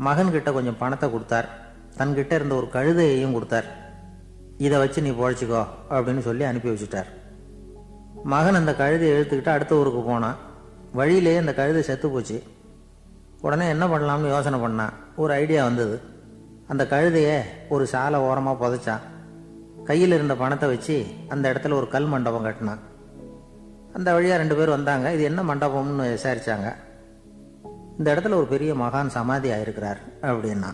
[SPEAKER 1] மகன்கிட்ட கொஞ்சம் பணத்தை கொடுத்தார். தன்கிட்ட இருந்த ஒரு கழுதையையும் கொடுத்தார். இதை வச்சு நீ பொழைச்சிக்கோ அப்படின்னு சொல்லி அனுப்பி வச்சுட்டார். மகன் அந்த கழுதையை இழுத்துக்கிட்டு அடுத்த ஊருக்கு போனான். வழியிலேயே அந்த கழுதை செத்து போச்சு. உடனே என்ன பண்ணலாம்னு யோசனை பண்ணான். ஒரு ஐடியா வந்தது. அந்த கழுதையை ஒரு சாலை ஓரமாக புதைச்சான். கையில் இருந்த பணத்தை வச்சு அந்த இடத்துல ஒரு கல் மண்டபம் கட்டினான். அந்த வழியாக 2 பேர் வந்தாங்க. இது என்ன மண்டபம்னு விசாரித்தாங்க. இந்த இடத்துல ஒரு பெரிய மகான் சமாதி ஆயிருக்கிறார் அப்படின்னா.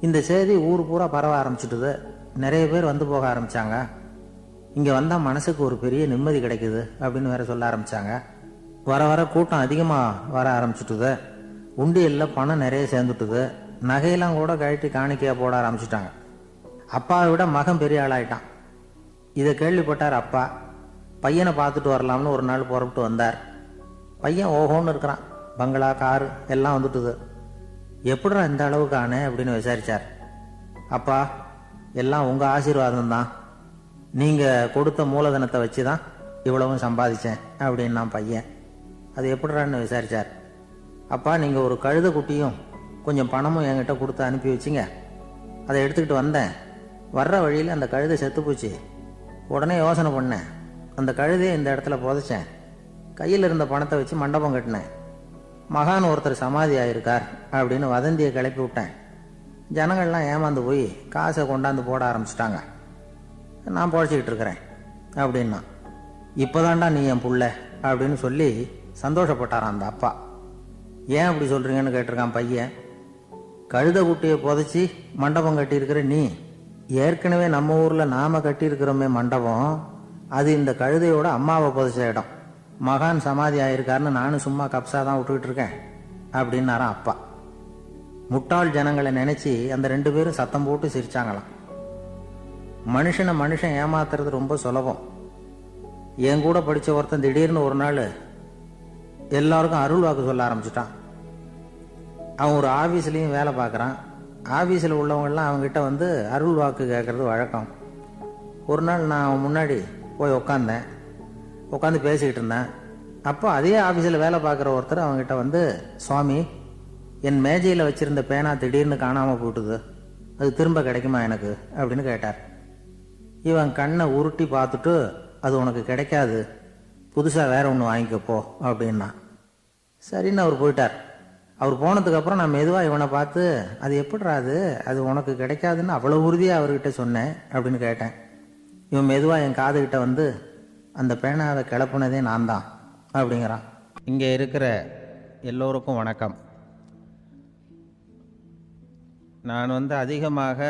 [SPEAKER 1] இந்த செய்தி ஊர் பூரா பரவ ஆரம்பிச்சுட்டுது. நிறைய பேர் வந்து போக ஆரம்பித்தாங்க. இங்கே வந்தால் மனசுக்கு ஒரு பெரிய நிம்மதி கிடைக்குது அப்படின்னு வேற சொல்ல ஆரம்பித்தாங்க. வர வர கூட்டம் அதிகமாக வர ஆரம்பிச்சுட்டுது. உண்டியலில் பணம் நிறைய சேர்ந்துட்டுது. நகையெல்லாம் கூட கழட்டி காணிக்கையாக போட ஆரம்பிச்சுட்டாங்க. அப்பாவை விட மகன் பெரிய ஆளாயிட்டான். இதை கேள்விப்பட்டார் அப்பா. பையனை பார்த்துட்டு வரலாம்னு ஒரு நாள் புறப்பட்டு வந்தார். பையன் ஓஹோன்னு இருக்கிறான். பங்களா, காரு எல்லாம் வந்துட்டுது. எப்படிடா இந்த அளவுக்கு ஆனே அப்படின்னு விசாரித்தார். அப்பா, எல்லாம் உங்கள் ஆசீர்வாதம் தான். நீங்கள் கொடுத்த மூலதனத்தை வச்சு தான் இவ்வளவும் சம்பாதிச்சேன் அப்படின்னு நான் பையன். அது எப்படிறான்னு விசாரித்தார். அப்பா, நீங்கள் ஒரு கழுதை குட்டியும் கொஞ்சம் பணமும் என்கிட்ட கொடுத்து அனுப்பி வச்சிங்க. அதை எடுத்துக்கிட்டு வந்தேன். வர்ற வழியில் அந்த கழுதை செத்து போச்சு. உடனே யோசனை பண்ணேன். அந்த கழுதையை இந்த இடத்துல புதைச்சேன். கையில் இருந்த பணத்தை வச்சு மண்டபம் கட்டினேன். மகான் ஒருத்தர் சமாதி ஆயிருக்கார் அப்படின்னு வதந்தியை கிளப்பி விட்டேன். ஜனங்கள்லாம் ஏமாந்து போய் காசை கொண்டாந்து போட ஆரம்பிச்சிட்டாங்க. நான் பொழைச்சிக்கிட்டு இருக்கிறேன் அப்படின்னா. இப்போதான்டா நீ என் புள்ள அப்படின்னு சொல்லி சந்தோஷப்பட்டாரான் அந்த அப்பா. ஏன் அப்படி சொல்கிறீங்கன்னு கேட்டிருக்கான் பையன். கழுதை குட்டியை புதைச்சி மண்டபம் கட்டியிருக்கிற நீ, ஏற்கனவே நம்ம ஊரில் நாம் கட்டியிருக்கிறோமே மண்டபம், அது இந்த கழுதையோட அம்மாவை புதைச்ச இடம். மகான் சமாதி ஆயிருக்காருன்னு நானும் சும்மா கப்ஸா தான் விட்டுக்கிட்டு இருக்கேன் அப்படின்னாராம் அப்பா. முட்டாள் ஜனங்களை நினைச்சு அந்த 2 பேரும் சத்தம் போட்டு சிரிச்சாங்களாம். மனுஷன் ஏமாத்துறது ரொம்ப சுலபம். என் கூட படிச்ச ஒருத்தன் திடீர்னு ஒரு நாள் எல்லாருக்கும் அருள் வாக்கு சொல்ல ஆரம்பிச்சுட்டான். அவன் ஒரு ஆபீஸ்லயும் வேலை பார்க்கறான். ஆபீஸில் உள்ளவங்கெல்லாம் அவங்ககிட்ட வந்து அருள் வாக்கு கேட்கறது வழக்கம். ஒரு நாள் நான் அவன் முன்னாடி போய் உட்காந்து பேசிக்கிட்டு இருந்தேன். அப்போ அதே ஆபீஸில் வேலை பார்க்குற ஒருத்தர் அவங்ககிட்ட வந்து, சுவாமி, என் மேஜையில் வச்சிருந்த பேனா திடீர்னு காணாமல் போட்டுது, அது திரும்ப கிடைக்குமா எனக்கு அப்படின்னு கேட்டார். இவன் கண்ணை உருட்டி பார்த்துட்டு, அது உனக்கு கிடைக்காது, புதுசாக வேற ஒன்று வாங்கிக்கப்போ அப்படின்னா. சரின்னு அவர் போயிட்டார். அவர் போனதுக்கப்புறம் நான் மெதுவாக இவனை பார்த்து, அது எப்படிறா அது உனக்கு கிடைக்காதுன்னு அவ்வளோ உறுதியாக அவர்கிட்ட சொன்னேன் அப்படின்னு கேட்டேன். இவன் மெதுவாக என் காதுகிட்ட வந்து, அந்த பேனாவை கிளப்புனதே நான் தான் அப்படிங்கிறான். இங்கே இருக்கிற எல்லோருக்கும் வணக்கம். நான் வந்து அதிகமாக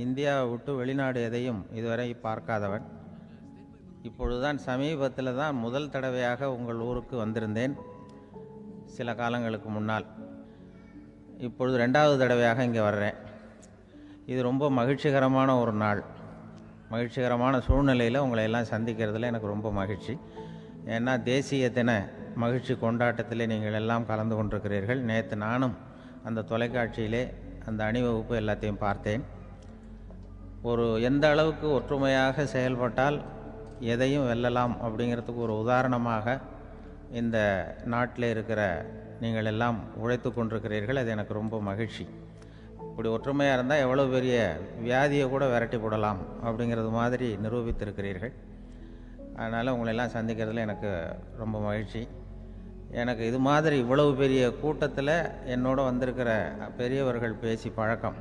[SPEAKER 1] இந்தியாவை விட்டு வெளிநாடு எதையும் இதுவரை பார்க்காதவன். இப்பொழுதுதான் சமீபத்தில் தான் முதல் தடவையாக உங்கள் ஊருக்கு வந்திருந்தேன், சில காலங்களுக்கு முன்னால். இப்பொழுது 2வது தடவையாக இங்கே வர்றேன். இது ரொம்ப மகிழ்ச்சிகரமான ஒரு நாள். மகிழ்ச்சிகரமான சூழ்நிலையில் உங்களை எல்லாம் சந்திக்கிறதுல எனக்கு ரொம்ப மகிழ்ச்சி. ஏன்னா தேசிய தின மகிழ்ச்சி கொண்டாட்டத்தில் நீங்கள் எல்லாம் கலந்து கொண்டிருக்கிறீர்கள். நேற்று நானும் அந்த தொலைக்காட்சியிலே அந்த அணிவகுப்பு எல்லாத்தையும் பார்த்தேன். எந்த அளவுக்கு ஒற்றுமையாக செயல்பட்டால் எதையும் வெல்லலாம் அப்படிங்கிறதுக்கு ஒரு உதாரணமாக இந்த நாட்டில் இருக்கிற நீங்கள் எல்லாம் உழைத்து கொண்டிருக்கிறீர்கள். அது எனக்கு ரொம்ப மகிழ்ச்சி. இப்படி ஒற்றுமையாக இருந்தால் எவ்வளோ பெரிய வியாதியை கூட விரட்டி போடலாம் அப்படிங்கிறது மாதிரி நிரூபித்திருக்கிறீர்கள். அதனால் உங்களெல்லாம் சந்திக்கிறதுல எனக்கு ரொம்ப மகிழ்ச்சி. எனக்கு இது மாதிரி இவ்வளவு பெரிய கூட்டத்தில் என்னோட வந்திருக்கிற பெரியவர்கள் பேசி பழக்கம்.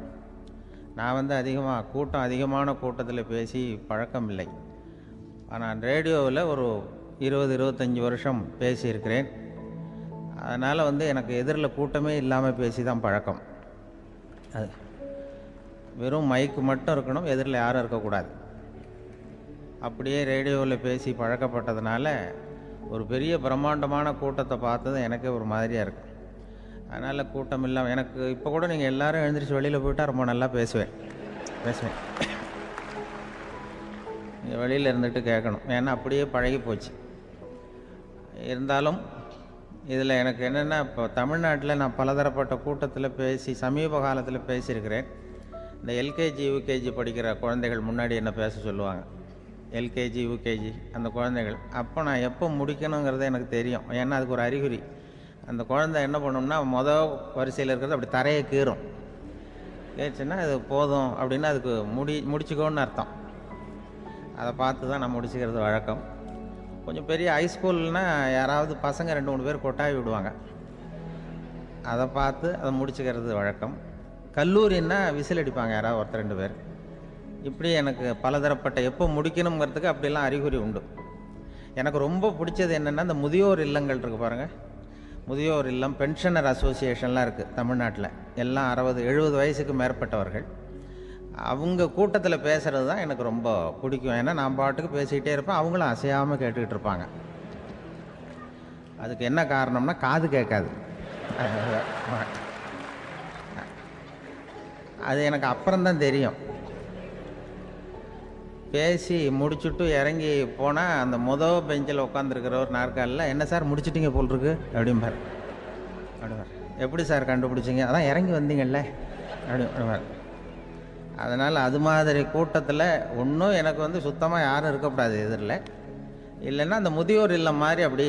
[SPEAKER 1] நான் வந்து அதிகமான கூட்டத்தில் பேசி பழக்கம் இல்லை. ஆனால் ரேடியோவில் ஒரு 20-25 வருஷம் பேசியிருக்கிறேன். அதனால் வந்து எனக்கு எதிரில் கூட்டமே இல்லாமல் பேசி தான் பழக்கம். அது வெறும் மைக்கு மட்டும் இருக்கணும், எதிரில் யாரும் இருக்கக்கூடாது. அப்படியே ரேடியோவில் பேசி பழக்கப்பட்டதுனால ஒரு பெரிய பிரம்மாண்டமான கூட்டத்தை பார்த்தது எனக்கே ஒரு மாதிரியாக இருக்கும். அதனால் கூட்டம் இல்லாமல் எனக்கு இப்போ கூட நீங்கள் எல்லோரும் எழுந்திரிச்சு வெளியில் போயிட்டால் ரொம்ப நல்லா பேசுவேன். நீங்கள் வெளியில் இருந்துட்டு கேட்கணும், ஏன்னா அப்படியே பழகி போச்சு. இருந்தாலும் இதில் எனக்கு என்னென்னா, இப்போ தமிழ்நாட்டில் நான் பலதரப்பட்ட கூட்டத்தில் பேசி சமீப காலத்தில் பேசியிருக்கிறேன். இந்த எல்கேஜி யூகேஜி படிக்கிற குழந்தைகள் முன்னாடி என்ன பேச சொல்லுவாங்க, எல்கேஜி யூகேஜி அந்த குழந்தைகள். அப்போ நான் எப்போ முடிக்கணுங்கிறது எனக்கு தெரியும். ஏன்னா அதுக்கு ஒரு அறிகுறி. அந்த குழந்தை என்ன பண்ணணும்னா மொதல் வரிசையில் இருக்கிறது அப்படி தரையை கீறும். கேச்சுன்னா அது போதும் அப்படின்னு அதுக்கு முடிச்சுக்கோன்னு அர்த்தம். அதை பார்த்து தான் நான் முடிச்சுக்கிறது வழக்கம். கொஞ்சம் பெரிய ஹைஸ்கூல்னால் யாராவது பசங்க 2-3 பேர் கொட்டாவி விடுவாங்க, அதை பார்த்து அதை முடிச்சுக்கிறது வழக்கம். கல்லூரின்னா விசில் அடிப்பாங்க யாராவது 1-2 பேர். இப்படி எனக்கு பலதரப்பட்ட எப்போ முடிக்கணுங்கிறதுக்கு அப்படிலாம் அறிகுறி உண்டு. எனக்கு ரொம்ப பிடிச்சது என்னென்னா, இந்த முதியோர் இல்லங்கள் இருக்குது பாருங்கள். முதியோர் இல்லம், பென்ஷனர் அசோசியேஷன்லாம் இருக்குது தமிழ்நாட்டில். எல்லாம் 60-70 வயசுக்கு மேற்பட்டவர்கள். அவங்க கூட்டத்தில் பேசுகிறது தான் எனக்கு ரொம்ப பிடிக்கும். ஏன்னா நான் பாட்டுக்கு பேசிக்கிட்டே இருப்பேன், அவங்களும் அசையாமல் கேட்டுக்கிட்டு இருப்பாங்க. அதுக்கு என்ன காரணம்னா காது கேட்காது. அது எனக்கு அப்புறம்தான் தெரியும். பேசி முடிச்சுட்டு இறங்கி போனால் அந்த மொதல் பெஞ்சில் உட்காந்துருக்கிற ஒரு நாற்காலில், என்ன சார் முடிச்சிட்டிங்க போல் இருக்கு அப்படிம்பார். எப்படி சார் கண்டுபிடிச்சிங்க, அதான் இறங்கி வந்தீங்கல்ல அப்படிம்பார். அதனால் அது மாதிரி கூட்டத்தில் ஒன்றும் எனக்கு வந்து சுத்தமாக யாரும் இருக்கக்கூடாது எதிரில். இல்லைன்னா அந்த முதியோர் இல்லம் மாதிரி அப்படி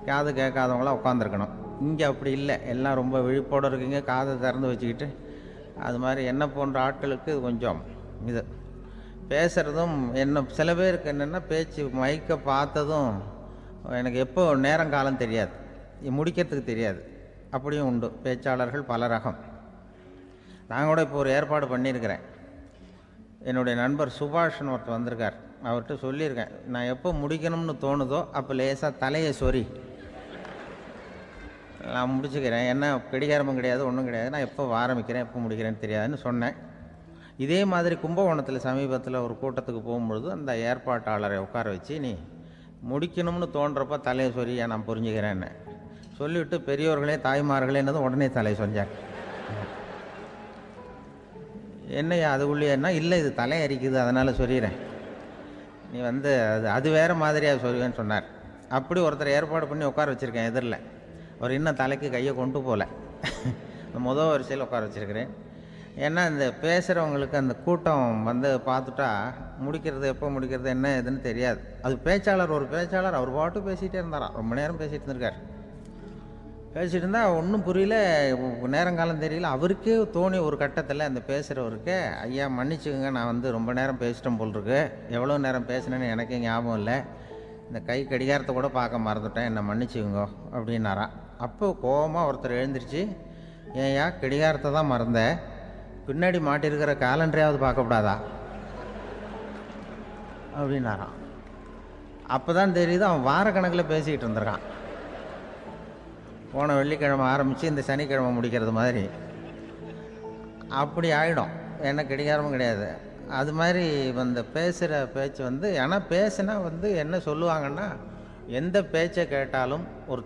[SPEAKER 1] காது கேட்காதவங்களாம் உட்காந்துருக்கணும். இங்கே அப்படி இல்லை, எல்லாம் ரொம்ப விழிப்போடு இருக்கீங்க, காதை திறந்து வச்சுக்கிட்டு. அது மாதிரி என்ன போன்ற ஆட்களுக்கு இது கொஞ்சம் இது பேசுகிறதும் என்ன, சில பேருக்கு என்னென்னா பேச்சு மைக்கை பார்த்ததும் எனக்கு எப்போ நேரங்காலம் தெரியாது, முடிக்கிறதுக்கு தெரியாது. அப்படியும் உண்டு பேச்சாளர்கள் பல ரகம். நான் கூட இப்போ ஒரு ஏற்பாடு பண்ணியிருக்கிறேன். என்னுடைய நண்பர் சுபாஷ்னு ஒருத்தர் வந்திருக்கார். அவர்கிட்ட சொல்லியிருக்கேன், நான் எப்போ முடிக்கணும்னு தோணுதோ அப்போ லேசாக தலையை சொறி நான் முடிச்சுக்கிறேன். என்ன கடிகாரமும் கிடையாது, ஒன்றும் கிடையாது, நான் எப்போ ஆரம்பிக்கிறேன் எப்போ முடிக்கிறேன்னு தெரியாதுன்னு சொன்னேன். இதே மாதிரி கும்பகோணத்தில் சமீபத்தில் ஒரு கூட்டத்துக்கு போகும்பொழுது அந்த ஏற்பாட்டாளரை உட்கார வச்சு, நீ முடிக்கணும்னு தோன்றப்ப தலையை சொரிய நான் புரிஞ்சுக்கிறேன்னு சொல்லிவிட்டு பெரியவர்களே தாய்மார்களேன்னதும் உடனே தலையை சொன்னார். என்னையா அது உள்ளேன்னா, இல்லை இது தலையை அரிக்குது அதனால் சொல்லிடுறேன், நீ அது வேறு மாதிரியாக சொல்லுவேன்னு சொன்னார். அப்படி ஒருத்தர் ஏற்பாடு பண்ணி உட்கார வச்சுருக்கேன் எதிரில். அவர் இன்னும் தலைக்கு கையை கொண்டு போகல, முதல் வரிசையில் உட்கார வச்சுருக்கிறேன். ஏன்னா இந்த பேசுகிறவங்களுக்கு அந்த கூட்டம் பார்த்துட்டா முடிக்கிறது எப்போ முடிக்கிறது என்ன எதுன்னு தெரியாது. அது பேச்சாளர், ஒரு பேச்சாளர் அவர் பாட்டு பேசிகிட்டே இருந்தாராம், ரொம்ப நேரம் பேசிகிட்டு இருந்திருக்கார். பேசிகிட்டு இருந்தால் ஒன்றும் புரியல, நேரங்காலம் தெரியல. அவருக்கே தோணி ஒரு கட்டத்தில் அந்த பேசுகிறவருக்கு, ஐயா மன்னிச்சுக்கோங்க, நான் ரொம்ப நேரம் பேசிட்டேன் போல் இருக்கு, எவ்வளோ நேரம் பேசினேன்னு எனக்கே ஞாபகம் இல்லை, இந்த கை கடிகாரத்தை கூட பார்க்க மறந்துட்டேன், என்னை மன்னிச்சுக்கோங்க அப்படின்னாராம். அப்போ கோபமாக ஒருத்தர் எழுந்திரிச்சு, ஏன்யா கடிகாரத்தை தான் மறந்த, பின்னாடி மாட்டிருக்கிற காலண்டரையாவது பார்க்கக்கூடாதா அப்படின்னாராம். அப்போ தான் தெரியுது அவன் வாரக்கணக்கில் பேசிக்கிட்டு இருந்திருக்கான். போன வெள்ளிக்கிழமை ஆரம்பித்து இந்த சனிக்கிழமை முடிக்கிறது மாதிரி அப்படி ஆகிடும். ஏன்னா கடிகாரமும் கிடையாது. அது மாதிரி பேசுகிற பேச்சு ஆனால் பேசுனா என்ன சொல்லுவாங்கன்னா, எந்த பேச்சை கேட்டாலும் ஒரு